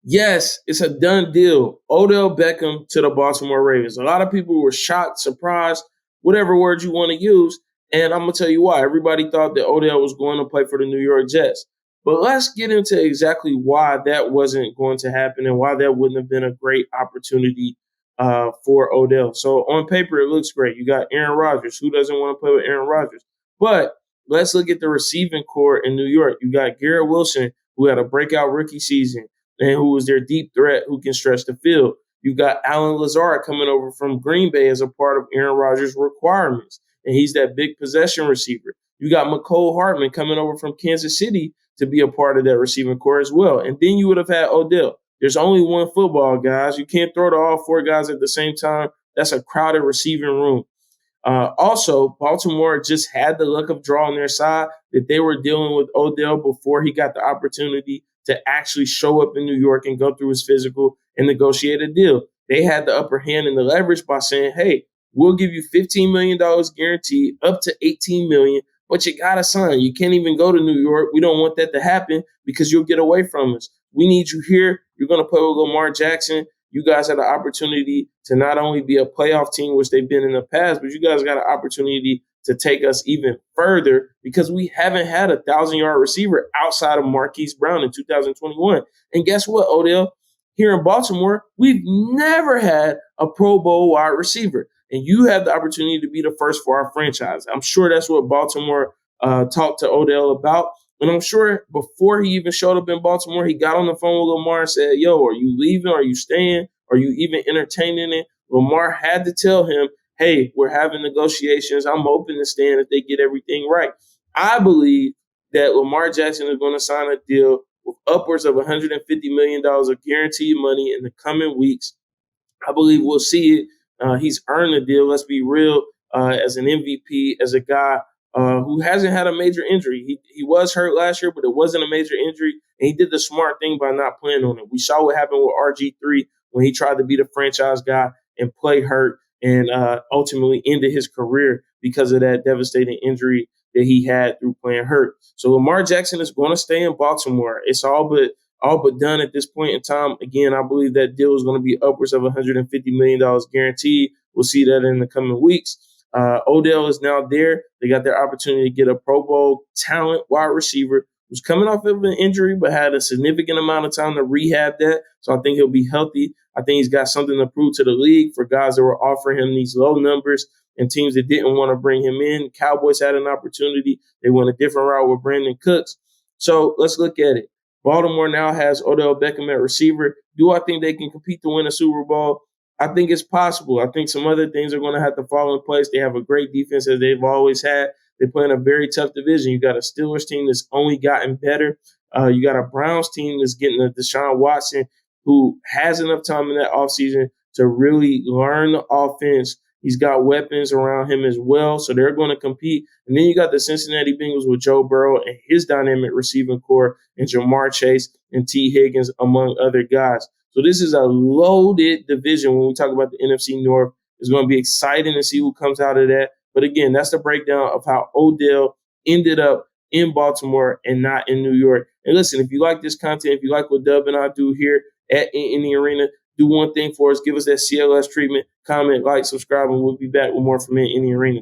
Yes, it's a done deal. Odell Beckham to the Baltimore Ravens. A lot of people were shocked, surprised, whatever word you want to use. And I'm going to tell you why. Everybody thought that Odell was going to play for the New York Jets. But let's get into exactly why that wasn't going to happen and why that wouldn't have been a great opportunity for Odell. So on paper, it looks great. You got Aaron Rodgers. Who doesn't want to play with Aaron Rodgers? But let's look at the receiving core in New York. You got Garrett Wilson, who had a breakout rookie season and who was their deep threat who can stretch the field. You got Alan Lazard coming over from Green Bay as a part of Aaron Rodgers' requirements, and he's that big possession receiver. You got McCole Hartman coming over from Kansas City to be a part of that receiving core as well. And then you would have had Odell. There's only one football, guys. You can't throw to all four guys at the same time. That's a crowded receiving room. Also, Baltimore just had the luck of draw on their side that they were dealing with Odell before he got the opportunity to actually show up in New York and go through his physical and negotiate a deal. They had the upper hand in the leverage by saying, hey, we'll give you $15 million guaranteed, up to $18 million, but you got to sign. You can't even go to New York. We don't want that to happen because you'll get away from us. We need you here. You're going to play with Lamar Jackson. You guys had the opportunity to not only be a playoff team, which they've been in the past, but you guys got an opportunity to take us even further because we haven't had a 1,000-yard receiver outside of Marquise Brown in 2021. And guess what, Odell? Here in Baltimore, we've never had a Pro Bowl wide receiver. And you have the opportunity to be the first for our franchise. I'm sure that's what Baltimore talked to Odell about. And I'm sure before he even showed up in Baltimore, he got on the phone with Lamar and said, yo, are you leaving? Are you staying? Are you even entertaining it? Lamar had to tell him, hey, we're having negotiations. I'm open to staying if they get everything right. I believe that Lamar Jackson is going to sign a deal with upwards of $150 million of guaranteed money in the coming weeks. I believe we'll see it. He's earned the deal. Let's be real. As an MVP, as a guy who hasn't had a major injury. He was hurt last year, but it wasn't a major injury. And he did the smart thing by not playing on it. We saw what happened with RG3 when he tried to be the franchise guy and play hurt and ultimately ended his career because of that devastating injury that he had through playing hurt. So Lamar Jackson is going to stay in Baltimore. It's all but done at this point in time. Again, I believe that deal is going to be upwards of $150 million guaranteed. We'll see that in the coming weeks. Odell is now there. They got their opportunity to get a Pro Bowl talent wide receiver who's coming off of an injury but had a significant amount of time to rehab that. So I think he'll be healthy. I think he's got something to prove to the league for guys that were offering him these low numbers and teams that didn't want to bring him in. Cowboys had an opportunity. They went a different route with Brandon Cooks. So let's look at it. Baltimore now has Odell Beckham at receiver. Do I think they can compete to win a Super Bowl? I think it's possible. I think some other things are going to have to fall in place. They have a great defense as they've always had. They play in a very tough division. You got a Steelers team that's only gotten better. You got a Browns team that's getting a Deshaun Watson who has enough time in that offseason to really learn the offense. He's got weapons around him as well, so they're going to compete. And then you got the Cincinnati Bengals with Joe Burrow and his dynamic receiving core and Jamar Chase and T. Higgins, among other guys. So this is a loaded division when we talk about the NFC North. It's going to be exciting to see who comes out of that. But again, that's the breakdown of how Odell ended up in Baltimore and not in New York. And listen, if you like this content, if you like what Dub and I do here in the arena, do one thing for us. Give us that CLS treatment, comment, like, subscribe, and we'll be back with more from In the Arena.